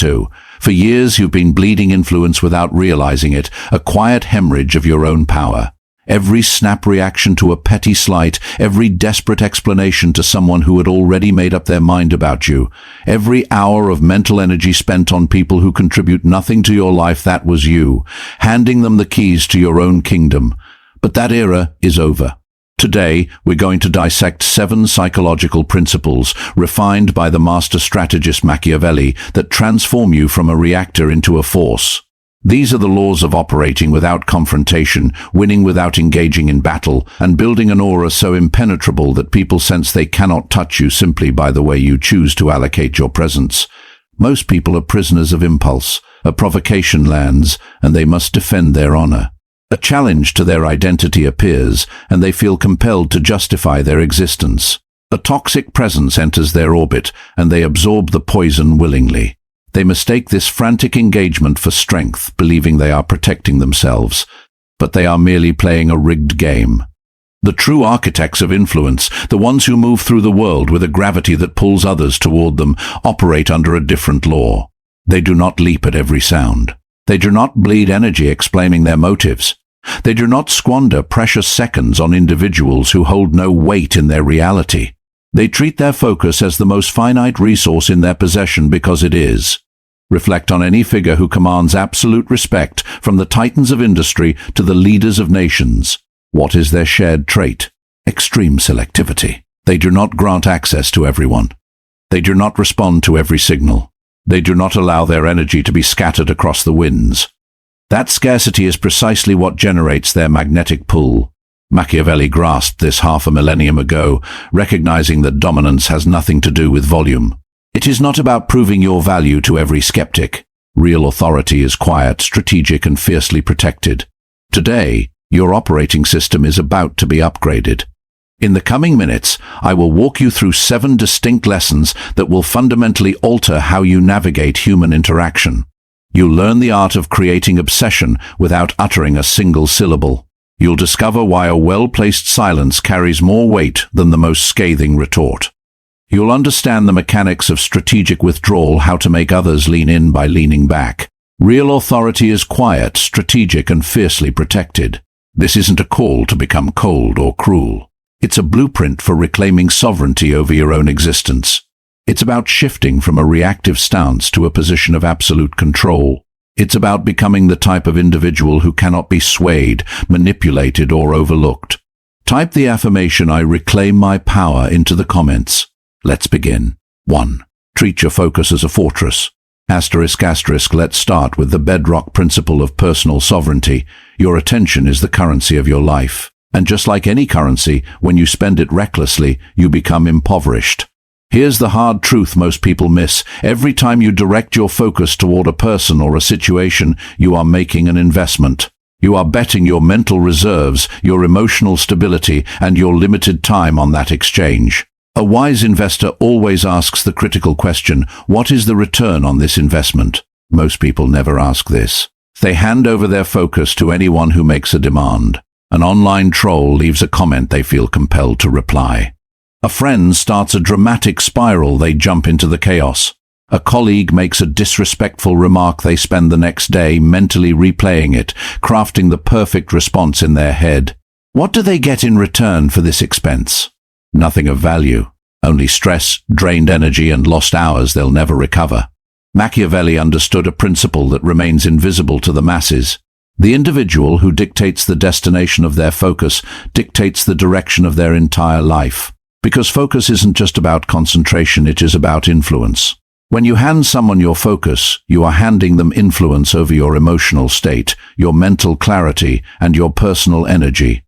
too. For years you've been bleeding influence without realizing it, a quiet hemorrhage of your own power. Every snap reaction to a petty slight, every desperate explanation to someone who had already made up their mind about you, every hour of mental energy spent on people who contribute nothing to your life, that was you, handing them the keys to your own kingdom. But that era is over. Today, we're going to dissect 7 psychological principles refined by the master strategist Machiavelli that transform you from a reactor into a force. These are the laws of operating without confrontation, winning without engaging in battle, and building an aura so impenetrable that people sense they cannot touch you simply by the way you choose to allocate your presence. Most people are prisoners of impulse. A provocation lands, and they must defend their honor. A challenge to their identity appears, and they feel compelled to justify their existence. A toxic presence enters their orbit, and they absorb the poison willingly. They mistake this frantic engagement for strength, believing they are protecting themselves, but they are merely playing a rigged game. The true architects of influence, the ones who move through the world with a gravity that pulls others toward them, operate under a different law. They do not leap at every sound. They do not bleed energy explaining their motives. They do not squander precious seconds on individuals who hold no weight in their reality. They treat their focus as the most finite resource in their possession because it is. Reflect on any figure who commands absolute respect, from the titans of industry to the leaders of nations. What is their shared trait? Extreme selectivity. They do not grant access to everyone. They do not respond to every signal. They do not allow their energy to be scattered across the winds. That scarcity is precisely what generates their magnetic pull. Machiavelli grasped this half a millennium ago, recognizing that dominance has nothing to do with volume. It is not about proving your value to every skeptic. Real authority is quiet, strategic, and fiercely protected. Today, your operating system is about to be upgraded. In the coming minutes, I will walk you through 7 distinct lessons that will fundamentally alter how you navigate human interaction. You'll learn the art of creating obsession without uttering a single syllable. You'll discover why a well-placed silence carries more weight than the most scathing retort. You'll understand the mechanics of strategic withdrawal, how to make others lean in by leaning back. Real authority is quiet, strategic, and fiercely protected. This isn't a call to become cold or cruel. It's a blueprint for reclaiming sovereignty over your own existence. It's about shifting from a reactive stance to a position of absolute control. It's about becoming the type of individual who cannot be swayed, manipulated, or overlooked. Type the affirmation, "I reclaim my power," into the comments. Let's begin. 1. Treat your focus as a fortress. ***, let's start with the bedrock principle of personal sovereignty. Your attention is the currency of your life. And just like any currency, when you spend it recklessly, you become impoverished. Here's the hard truth most people miss. Every time you direct your focus toward a person or a situation, you are making an investment. You are betting your mental reserves, your emotional stability, and your limited time on that exchange. A wise investor always asks the critical question, what is the return on this investment? Most people never ask this. They hand over their focus to anyone who makes a demand. An online troll leaves a comment they feel compelled to reply. A friend starts a dramatic spiral, they jump into the chaos. A colleague makes a disrespectful remark, they spend the next day mentally replaying it, crafting the perfect response in their head. What do they get in return for this expense? Nothing of value. Only stress, drained energy, and lost hours they'll never recover. Machiavelli understood a principle that remains invisible to the masses. The individual who dictates the destination of their focus dictates the direction of their entire life. Because focus isn't just about concentration, it is about influence. When you hand someone your focus, you are handing them influence over your emotional state, your mental clarity, and your personal energy.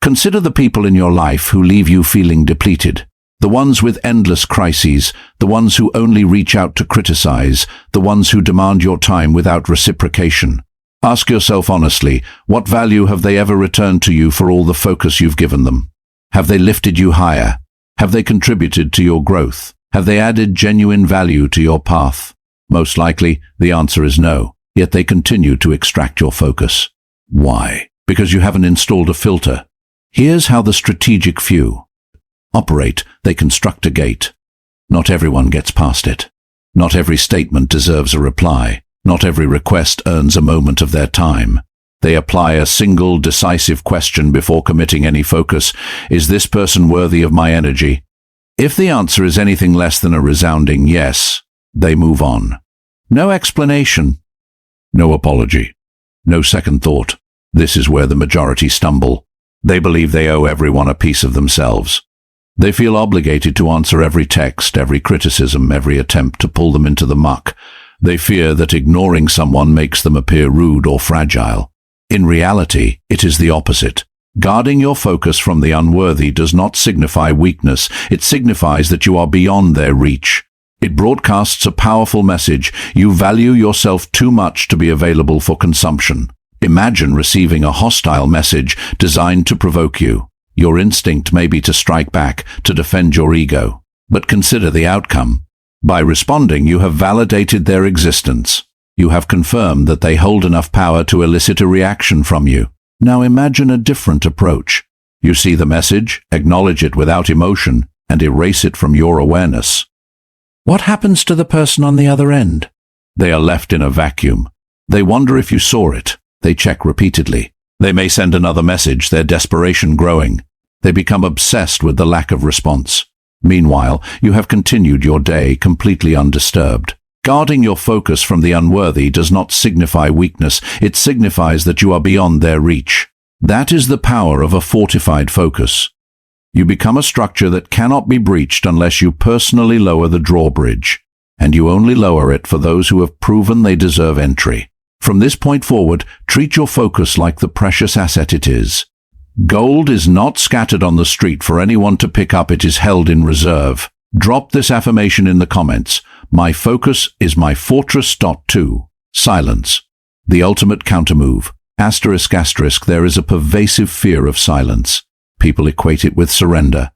Consider the people in your life who leave you feeling depleted. The ones with endless crises, the ones who only reach out to criticize, the ones who demand your time without reciprocation. Ask yourself honestly, what value have they ever returned to you for all the focus you've given them? Have they lifted you higher? Have they contributed to your growth? Have they added genuine value to your path? Most likely, the answer is no, yet they continue to extract your focus. Why? Because you haven't installed a filter. Here's how the strategic few operate. They construct a gate. Not everyone gets past it. Not every statement deserves a reply. Not every request earns a moment of their time. They apply a single, decisive question before committing any focus. Is this person worthy of my energy? If the answer is anything less than a resounding yes, they move on. No explanation. No apology. No second thought. This is where the majority stumble. They believe they owe everyone a piece of themselves. They feel obligated to answer every text, every criticism, every attempt to pull them into the muck. They fear that ignoring someone makes them appear rude or fragile. In reality, it is the opposite. Guarding your focus from the unworthy does not signify weakness. It signifies that you are beyond their reach. It broadcasts a powerful message. You value yourself too much to be available for consumption. Imagine receiving a hostile message designed to provoke you. Your instinct may be to strike back, to defend your ego. But consider the outcome. By responding, you have validated their existence. You have confirmed that they hold enough power to elicit a reaction from you. Now imagine a different approach. You see the message, acknowledge it without emotion, and erase it from your awareness. What happens to the person on the other end? They are left in a vacuum. They wonder if you saw it. They check repeatedly. They may send another message, their desperation growing. They become obsessed with the lack of response. Meanwhile, you have continued your day completely undisturbed. Guarding your focus from the unworthy does not signify weakness. It signifies that you are beyond their reach. That is the power of a fortified focus. You become a structure that cannot be breached unless you personally lower the drawbridge, and you only lower it for those who have proven they deserve entry. From this point forward, treat your focus like the precious asset it is. Gold is not scattered on the street for anyone to pick up. It is held in reserve. Drop this affirmation in the comments. My focus is my fortress. 2. Silence. The ultimate countermove. Asterisk asterisk, there is a pervasive fear of silence. People equate it with surrender.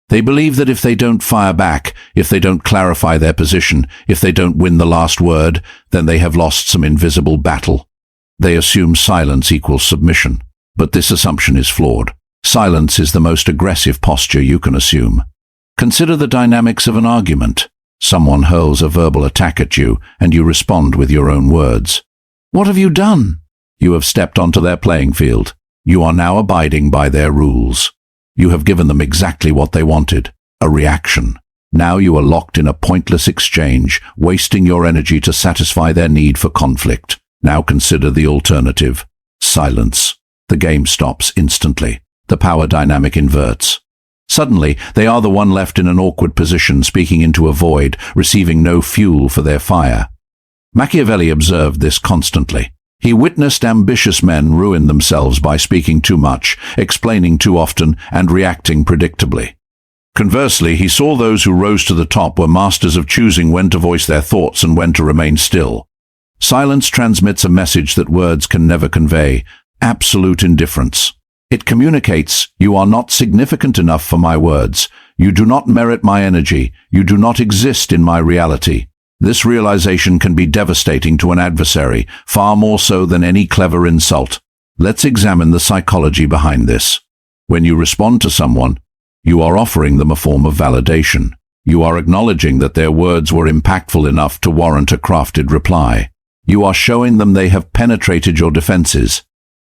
They believe that if they don't fire back, if they don't clarify their position, if they don't win the last word, then they have lost some invisible battle. They assume silence equals submission. But this assumption is flawed. Silence is the most aggressive posture you can assume. Consider the dynamics of an argument. Someone hurls a verbal attack at you, and you respond with your own words. What have you done? You have stepped onto their playing field. You are now abiding by their rules. You have given them exactly what they wanted, a reaction. Now you are locked in a pointless exchange, wasting your energy to satisfy their need for conflict. Now consider the alternative. Silence. The game stops instantly. The power dynamic inverts. Suddenly, they are the one left in an awkward position, speaking into a void, receiving no fuel for their fire. Machiavelli observed this constantly. He witnessed ambitious men ruin themselves by speaking too much, explaining too often, and reacting predictably. Conversely, he saw those who rose to the top were masters of choosing when to voice their thoughts and when to remain still. Silence transmits a message that words can never convey: absolute indifference. It communicates, you are not significant enough for my words. You do not merit my energy. You do not exist in my reality. This realization can be devastating to an adversary, far more so than any clever insult. Let's examine the psychology behind this. When you respond to someone, you are offering them a form of validation. You are acknowledging that their words were impactful enough to warrant a crafted reply. You are showing them they have penetrated your defenses.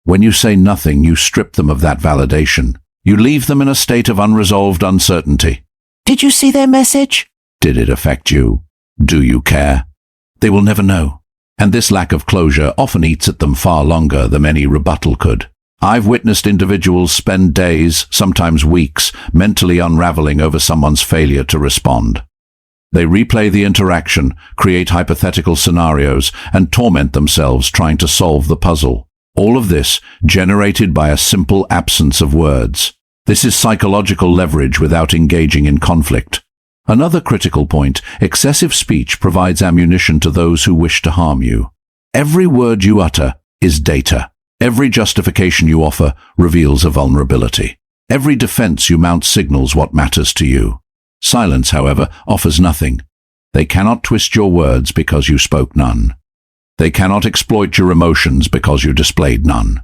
When you say nothing, you strip them of that validation. You leave them in a state of unresolved uncertainty. Did you see their message? Did it affect you? Do you care? They will never know. And this lack of closure often eats at them far longer than any rebuttal could. I've witnessed individuals spend days, sometimes weeks, mentally unraveling over someone's failure to respond. They replay the interaction, create hypothetical scenarios, and torment themselves trying to solve the puzzle. All of this generated by a simple absence of words. This is psychological leverage without engaging in conflict. Another critical point: excessive speech provides ammunition to those who wish to harm you. Every word you utter is data. Every justification you offer reveals a vulnerability. Every defense you mount signals what matters to you. Silence, however, offers nothing. They cannot twist your words because you spoke none. They cannot exploit your emotions because you displayed none.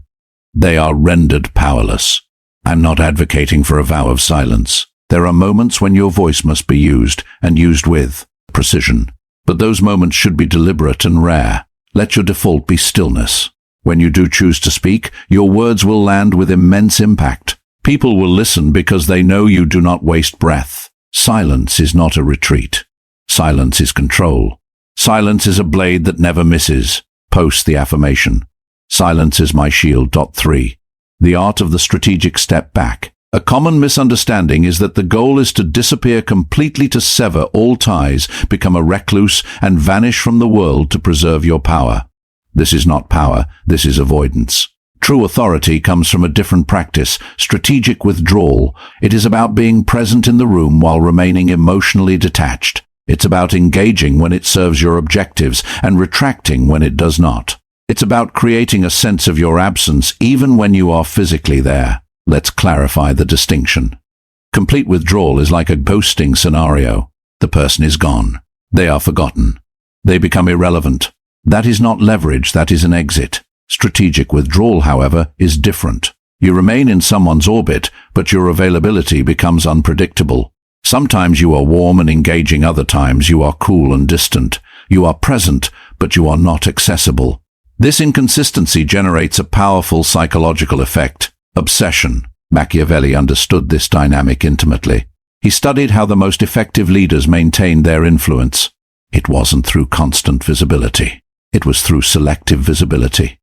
They are rendered powerless. I'm not advocating for a vow of silence. There are moments when your voice must be used, and used with precision. But those moments should be deliberate and rare. Let your default be stillness. When you do choose to speak, your words will land with immense impact. People will listen because they know you do not waste breath. Silence is not a retreat. Silence is control. Silence is a blade that never misses. Post the affirmation. Silence is my shield. 3. The art of the strategic step back. A common misunderstanding is that the goal is to disappear completely, to sever all ties, become a recluse, and vanish from the world to preserve your power. This is not power, this is avoidance. True authority comes from a different practice, strategic withdrawal. It is about being present in the room while remaining emotionally detached. It's about engaging when it serves your objectives and retracting when it does not. It's about creating a sense of your absence even when you are physically there. Let's clarify the distinction. Complete withdrawal is like a ghosting scenario. The person is gone. They are forgotten. They become irrelevant. That is not leverage, that is an exit. Strategic withdrawal, however, is different. You remain in someone's orbit, but your availability becomes unpredictable. Sometimes you are warm and engaging, other times you are cool and distant. You are present, but you are not accessible. This inconsistency generates a powerful psychological effect. Obsession. Machiavelli understood this dynamic intimately. He studied how the most effective leaders maintained their influence. It wasn't through constant visibility. It was through selective visibility.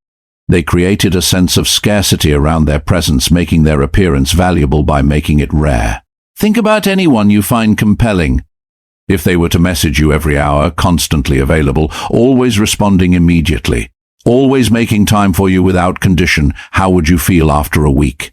They created a sense of scarcity around their presence, making their appearance valuable by making it rare. Think about anyone you find compelling. If they were to message you every hour, constantly available, always responding immediately, always making time for you without condition, how would you feel after a week?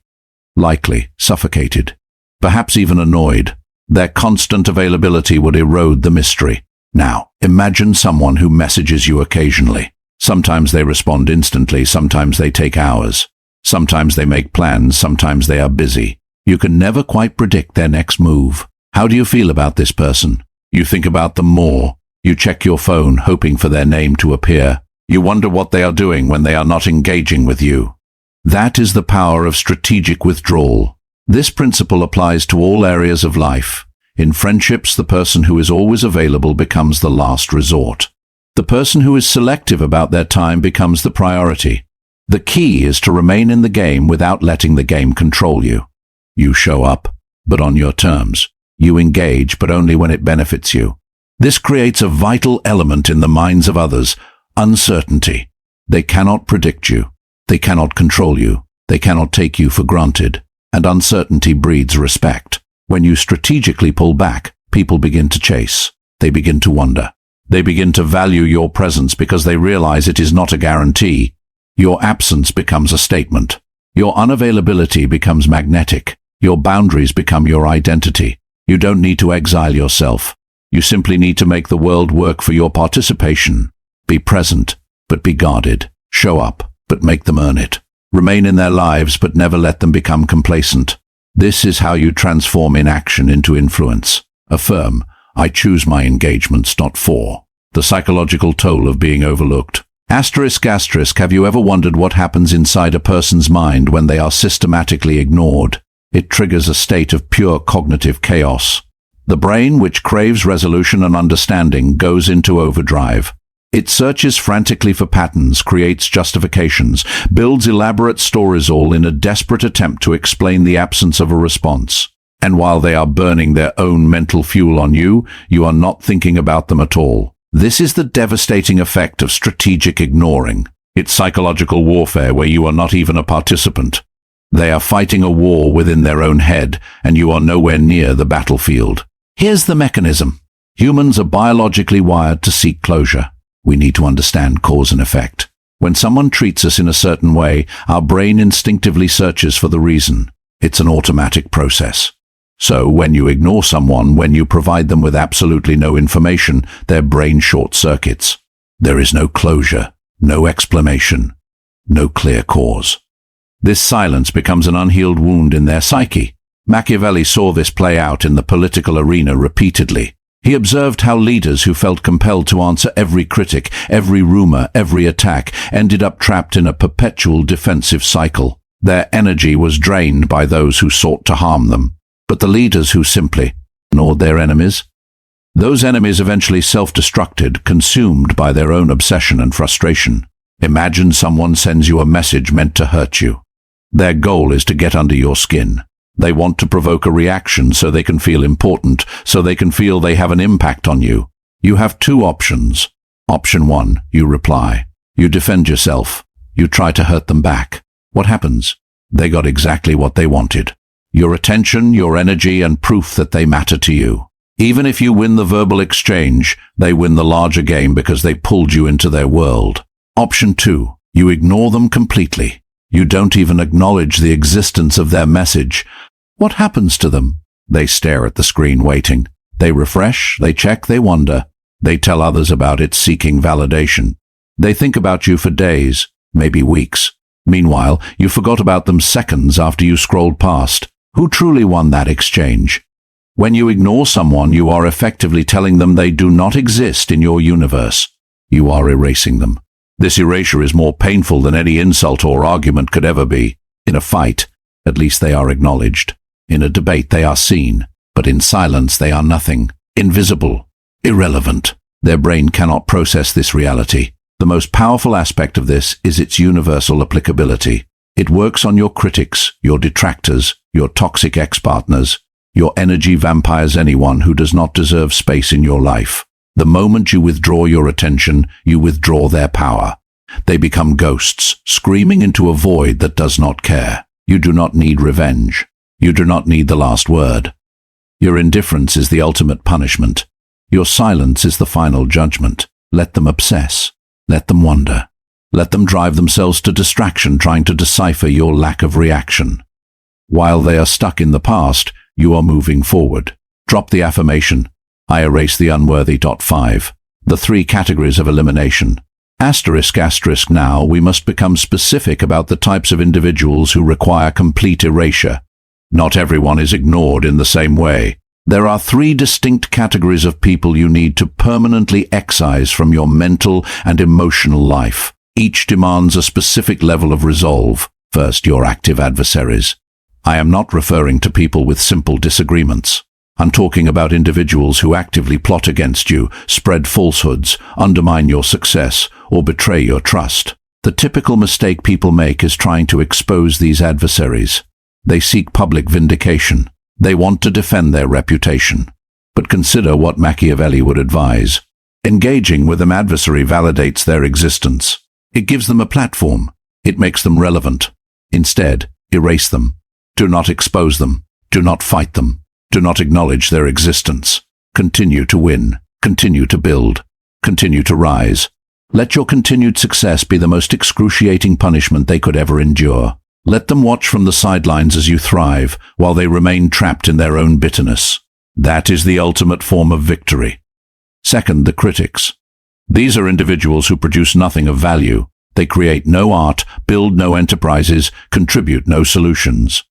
Likely suffocated, perhaps even annoyed. Their constant availability would erode the mystery. Now, imagine someone who messages you occasionally. Sometimes they respond instantly, sometimes they take hours. Sometimes they make plans, sometimes they are busy. You can never quite predict their next move. How do you feel about this person? You think about them more. You check your phone, hoping for their name to appear. You wonder what they are doing when they are not engaging with you. That is the power of strategic withdrawal. This principle applies to all areas of life. In friendships, the person who is always available becomes the last resort. The person who is selective about their time becomes the priority. The key is to remain in the game without letting the game control you. You show up, but on your terms. You engage, but only when it benefits you. This creates a vital element in the minds of others: uncertainty. They cannot predict you. They cannot control you. They cannot take you for granted. And uncertainty breeds respect. When you strategically pull back, people begin to chase. They begin to wonder. They begin to value your presence because they realize it is not a guarantee. Your absence becomes a statement. Your unavailability becomes magnetic. Your boundaries become your identity. You don't need to exile yourself. You simply need to make the world work for your participation. Be present, but be guarded. Show up, but make them earn it. Remain in their lives, but never let them become complacent. This is how you transform inaction into influence. Affirm, I choose my engagements, not for. The psychological toll of being overlooked. Asterisk, have you ever wondered what happens inside a person's mind when they are systematically ignored? It triggers a state of pure cognitive chaos. The brain, which craves resolution and understanding, goes into overdrive. It searches frantically for patterns, creates justifications, builds elaborate stories, all in a desperate attempt to explain the absence of a response. And while they are burning their own mental fuel on you, you are not thinking about them at all. This is the devastating effect of strategic ignoring. It's psychological warfare where you are not even a participant. They are fighting a war within their own head, and you are nowhere near the battlefield. Here's the mechanism. Humans are biologically wired to seek closure. We need to understand cause and effect. When someone treats us in a certain way, our brain instinctively searches for the reason. It's an automatic process. So when you ignore someone, when you provide them with absolutely no information, their brain short-circuits. There is no closure, no explanation, no clear cause. This silence becomes an unhealed wound in their psyche. Machiavelli saw this play out in the political arena repeatedly. He observed how leaders who felt compelled to answer every critic, every rumor, every attack, ended up trapped in a perpetual defensive cycle. Their energy was drained by those who sought to harm them. But the leaders who simply ignored their enemies, Those enemies eventually self-destructed, consumed by their own obsession and frustration. Imagine someone sends you a message meant to hurt you. Their goal is to get under your skin. They want to provoke a reaction so they can feel important, so they can feel they have an impact on you. You have two options. Option 1, you reply. You defend yourself. You try to hurt them back. What happens? They got exactly what they wanted. Your attention, your energy, and proof that they matter to you. Even if you win the verbal exchange, they win the larger game because they pulled you into their world. Option 2, you ignore them completely. You don't even acknowledge the existence of their message. What happens to them? They stare at the screen waiting. They refresh, they check, they wonder. They tell others about it, seeking validation. They think about you for days, maybe weeks. Meanwhile, you forgot about them seconds after you scrolled past. Who truly won that exchange? When you ignore someone, you are effectively telling them they do not exist in your universe. You are erasing them. This erasure is more painful than any insult or argument could ever be. In a fight, at least they are acknowledged. In a debate, they are seen. But in silence, they are nothing. Invisible. Irrelevant. Their brain cannot process this reality. The most powerful aspect of this is its universal applicability. It works on your critics, your detractors, your toxic ex-partners, your energy vampires, anyone who does not deserve space in your life. The moment you withdraw your attention, you withdraw their power. They become ghosts, screaming into a void that does not care. You do not need revenge. You do not need the last word. Your indifference is the ultimate punishment. Your silence is the final judgment. Let them obsess. Let them wonder. Let them drive themselves to distraction trying to decipher your lack of reaction. While they are stuck in the past, you are moving forward. Drop the affirmation. I erase the unworthy. 5. The 3 categories of elimination. Asterisk. Now we must become specific about the types of individuals who require complete erasure. Not everyone is ignored in the same way. There are 3 distinct categories of people you need to permanently excise from your mental and emotional life. Each demands a specific level of resolve. First, your active adversaries. I am not referring to people with simple disagreements. I'm talking about individuals who actively plot against you, spread falsehoods, undermine your success, or betray your trust. The typical mistake people make is trying to expose these adversaries. They seek public vindication. They want to defend their reputation. But consider what Machiavelli would advise. Engaging with an adversary validates their existence. It gives them a platform. It makes them relevant. Instead, erase them. Do not expose them. Do not fight them. Do not acknowledge their existence. Continue to win. Continue to build. Continue to rise. Let your continued success be the most excruciating punishment they could ever endure. Let them watch from the sidelines as you thrive, while they remain trapped in their own bitterness. That is the ultimate form of victory. Second, the critics. These are individuals who produce nothing of value. They create no art, build no enterprises, contribute no solutions.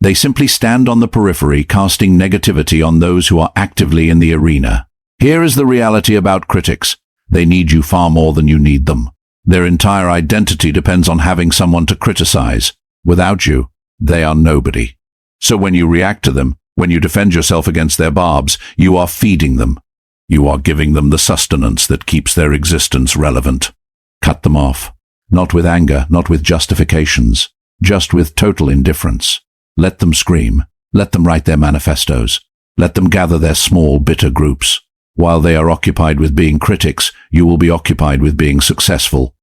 They simply stand on the periphery, casting negativity on those who are actively in the arena. Here is the reality about critics. They need you far more than you need them. Their entire identity depends on having someone to criticize. Without you, they are nobody. So when you react to them, when you defend yourself against their barbs, you are feeding them. You are giving them the sustenance that keeps their existence relevant. Cut them off. Not with anger, not with justifications, just with total indifference. Let them scream. Let them write their manifestos. Let them gather their small, bitter groups. While they are occupied with being critics, you will be occupied with being successful.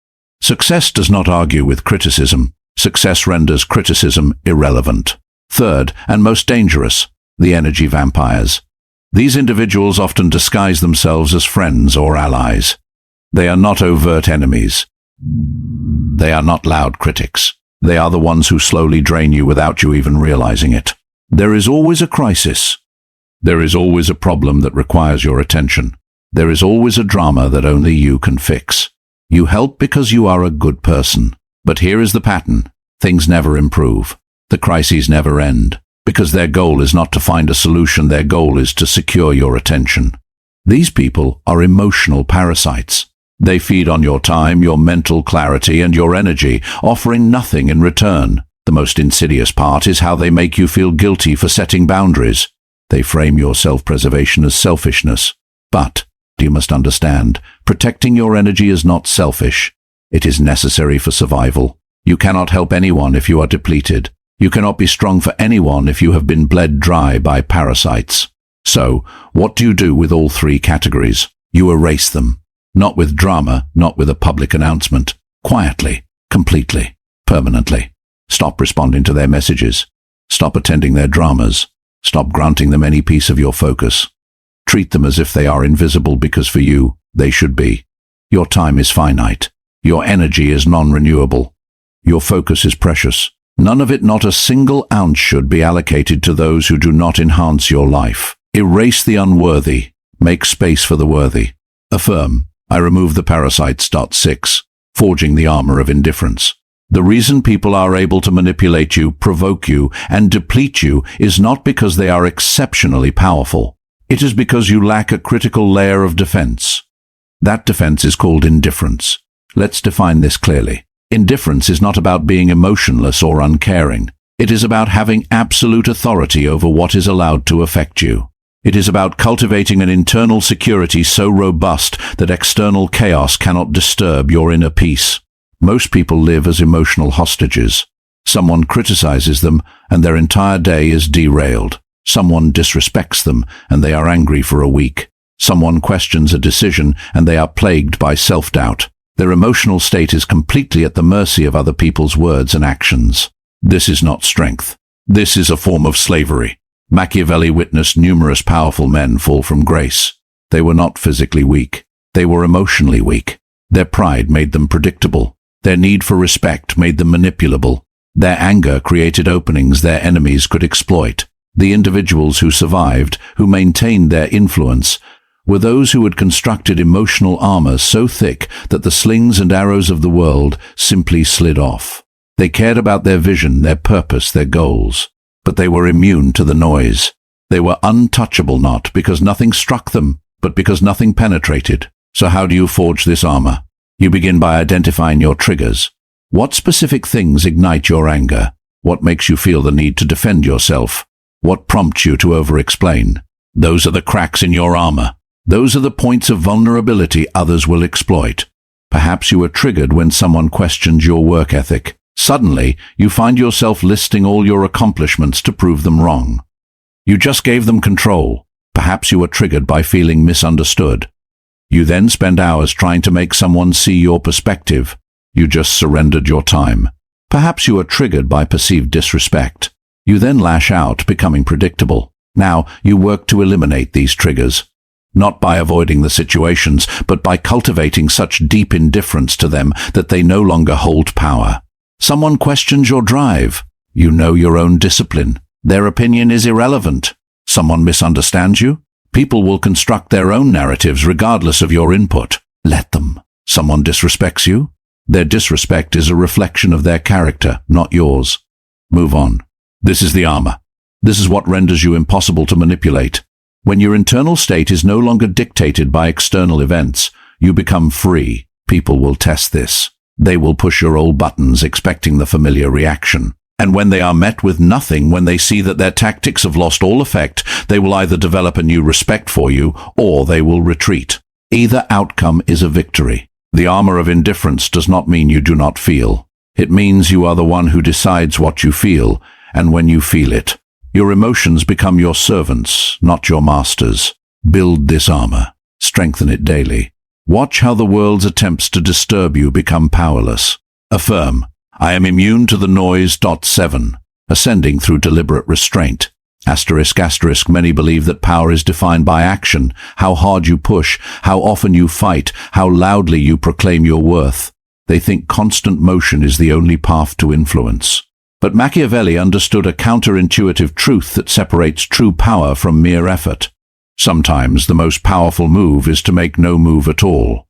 Success does not argue with criticism. Success renders criticism irrelevant. Third, and most dangerous, the energy vampires. These individuals often disguise themselves as friends or allies. They are not overt enemies. They are not loud critics. They are the ones who slowly drain you without you even realizing it. There is always a crisis. There is always a problem that requires your attention. There is always a drama that only you can fix. You help because you are a good person. But here is the pattern. Things never improve. The crises never end. Because their goal is not to find a solution, their goal is to secure your attention. These people are emotional parasites. They feed on your time, your mental clarity, and your energy, offering nothing in return. The most insidious part is how they make you feel guilty for setting boundaries. They frame your self-preservation as selfishness. But, you must understand, protecting your energy is not selfish. It is necessary for survival. You cannot help anyone if you are depleted. You cannot be strong for anyone if you have been bled dry by parasites. So, what do you do with all three categories? You erase them. Not with drama, not with a public announcement. Quietly, completely, permanently. Stop responding to their messages. Stop attending their dramas. Stop granting them any piece of your focus. Treat them as if they are invisible because for you, they should be. Your time is finite. Your energy is non-renewable. Your focus is precious. None of it, not a single ounce, should be allocated to those who do not enhance your life. Erase the unworthy. Make space for the worthy. Affirm, I remove the parasites. 6. Forging the armor of indifference. The reason people are able to manipulate you, provoke you, and deplete you is not because they are exceptionally powerful. It is because you lack a critical layer of defense. That defense is called indifference. Let's define this clearly. Indifference is not about being emotionless or uncaring. It is about having absolute authority over what is allowed to affect you. It is about cultivating an internal security so robust that external chaos cannot disturb your inner peace. Most people live as emotional hostages. Someone criticizes them, and their entire day is derailed. Someone disrespects them, and they are angry for a week. Someone questions a decision, and they are plagued by self-doubt. Their emotional state is completely at the mercy of other people's words and actions. This is not strength. This is a form of slavery. Machiavelli witnessed numerous powerful men fall from grace. They were not physically weak. They were emotionally weak. Their pride made them predictable. Their need for respect made them manipulable. Their anger created openings their enemies could exploit. The individuals who survived, who maintained their influence, were those who had constructed emotional armor so thick that the slings and arrows of the world simply slid off. They cared about their vision, their purpose, their goals, but they were immune to the noise. They were untouchable, not because nothing struck them, but because nothing penetrated. So how do you forge this armor? You begin by identifying your triggers. What specific things ignite your anger? What makes you feel the need to defend yourself? What prompts you to over-explain? Those are the cracks in your armor. Those are the points of vulnerability others will exploit. Perhaps you are triggered when someone questions your work ethic. Suddenly, you find yourself listing all your accomplishments to prove them wrong. You just gave them control. Perhaps you are triggered by feeling misunderstood. You then spend hours trying to make someone see your perspective. You just surrendered your time. Perhaps you are triggered by perceived disrespect. You then lash out, becoming predictable. Now, you work to eliminate these triggers. Not by avoiding the situations, but by cultivating such deep indifference to them that they no longer hold power. Someone questions your drive. You know your own discipline. Their opinion is irrelevant. Someone misunderstands you. People will construct their own narratives regardless of your input. Let them. Someone disrespects you. Their disrespect is a reflection of their character, not yours. Move on. This is the armor. This is what renders you impossible to manipulate. When your internal state is no longer dictated by external events, you become free. People will test this. They will push your old buttons expecting the familiar reaction. And when they are met with nothing, when they see that their tactics have lost all effect, they will either develop a new respect for you or they will retreat. Either outcome is a victory. The armor of indifference does not mean you do not feel. It means you are the one who decides what you feel, and when you feel it. Your emotions become your servants, not your masters. Build this armor. Strengthen it daily. Watch how the world's attempts to disturb you become powerless. Affirm, I am immune to the noise. 7. Ascending through deliberate restraint. ***, many believe that power is defined by action, how hard you push, how often you fight, how loudly you proclaim your worth. They think constant motion is the only path to influence. But Machiavelli understood a counterintuitive truth that separates true power from mere effort. Sometimes the most powerful move is to make no move at all.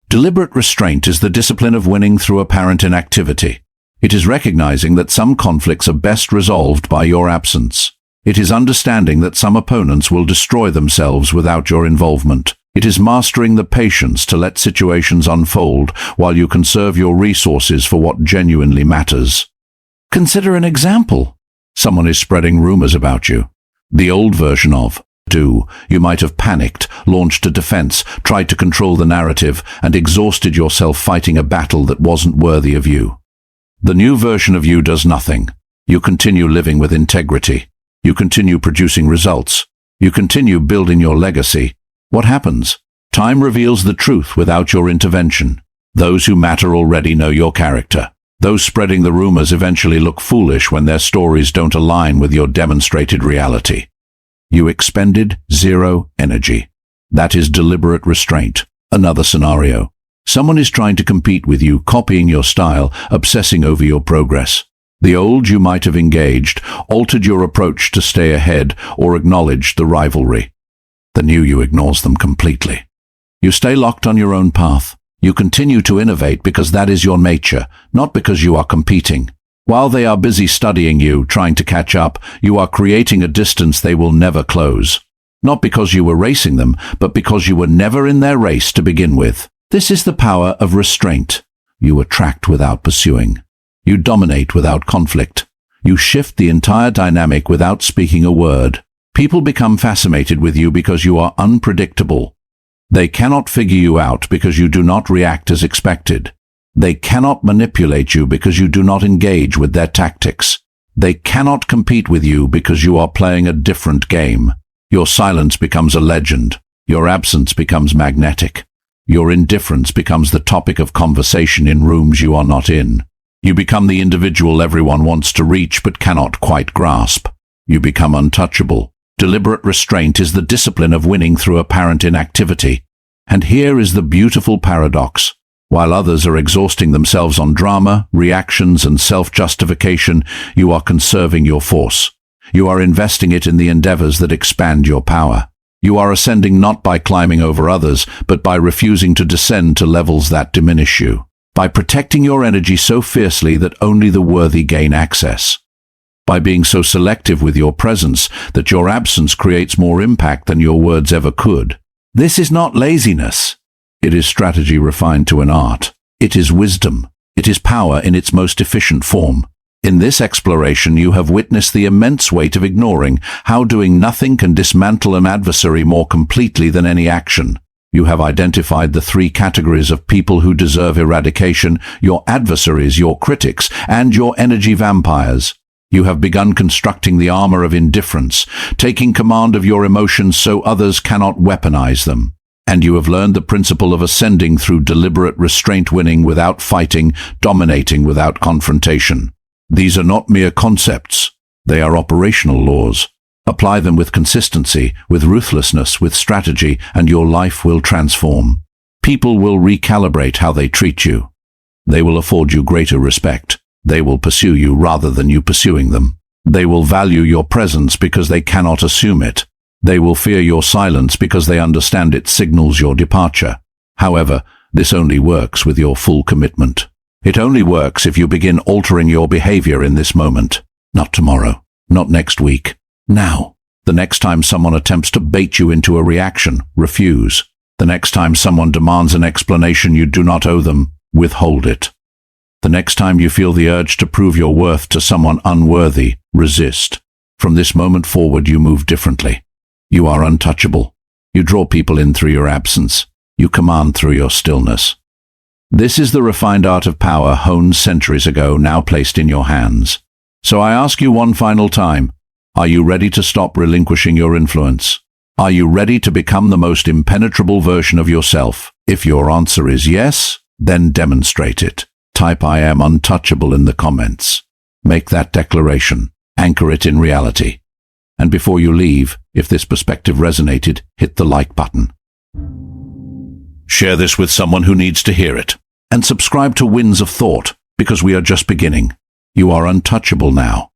Deliberate restraint is the discipline of winning through apparent inactivity. It is recognizing that some conflicts are best resolved by your absence. It is understanding that some opponents will destroy themselves without your involvement. It is mastering the patience to let situations unfold while you conserve your resources for what genuinely matters. Consider an example. Someone is spreading rumors about you. The old version of, You might have panicked, launched a defense, tried to control the narrative, and exhausted yourself fighting a battle that wasn't worthy of you. The new version of you does nothing. You continue living with integrity. You continue producing results. You continue building your legacy. What happens? Time reveals the truth without your intervention. Those who matter already know your character. Those spreading the rumors eventually look foolish when their stories don't align with your demonstrated reality. You expended zero energy. That is deliberate restraint. Another scenario. Someone is trying to compete with you, copying your style, obsessing over your progress. The old you might have engaged, altered your approach to stay ahead, or acknowledged the rivalry. The new you ignores them completely. You stay locked on your own path. You continue to innovate because that is your nature, not because you are competing. While they are busy studying you, trying to catch up, you are creating a distance they will never close. Not because you were racing them, but because you were never in their race to begin with. This is the power of restraint. You attract without pursuing. You dominate without conflict. You shift the entire dynamic without speaking a word. People become fascinated with you because you are unpredictable. They cannot figure you out because you do not react as expected. They cannot manipulate you because you do not engage with their tactics. They cannot compete with you because you are playing a different game. Your silence becomes a legend. Your absence becomes magnetic. Your indifference becomes the topic of conversation in rooms you are not in. You become the individual everyone wants to reach but cannot quite grasp. You become untouchable. Deliberate restraint is the discipline of winning through apparent inactivity. And here is the beautiful paradox. While others are exhausting themselves on drama, reactions, and self-justification, you are conserving your force. You are investing it in the endeavors that expand your power. You are ascending not by climbing over others, but by refusing to descend to levels that diminish you. By protecting your energy so fiercely that only the worthy gain access. By being so selective with your presence that your absence creates more impact than your words ever could. This is not laziness. It is strategy refined to an art. It is wisdom. It is power in its most efficient form. In this exploration, you have witnessed the immense weight of ignoring, how doing nothing can dismantle an adversary more completely than any action. You have identified the three categories of people who deserve eradication: your adversaries, your critics, and your energy vampires. You have begun constructing the armor of indifference, taking command of your emotions so others cannot weaponize them. And you have learned the principle of ascending through deliberate restraint, winning without fighting, dominating without confrontation. These are not mere concepts. They are operational laws. Apply them with consistency, with ruthlessness, with strategy, and your life will transform. People will recalibrate how they treat you. They will afford you greater respect. They will pursue you rather than you pursuing them. They will value your presence because they cannot assume it. They will fear your silence because they understand it signals your departure. However, this only works with your full commitment. It only works if you begin altering your behavior in this moment. Not tomorrow, not next week. Now. The next time someone attempts to bait you into a reaction, refuse. The next time someone demands an explanation you do not owe them, withhold it. The next time you feel the urge to prove your worth to someone unworthy, resist. From this moment forward, you move differently. You are untouchable. You draw people in through your absence. You command through your stillness. This is the refined art of power honed centuries ago, now placed in your hands. So I ask you one final time, are you ready to stop relinquishing your influence? Are you ready to become the most impenetrable version of yourself? If your answer is yes, then demonstrate it. Type "I am untouchable" in the comments. Make that declaration. Anchor it in reality. And before you leave, if this perspective resonated, hit the like button. Share this with someone who needs to hear it. And subscribe to Winds of Thought, because we are just beginning. You are untouchable now.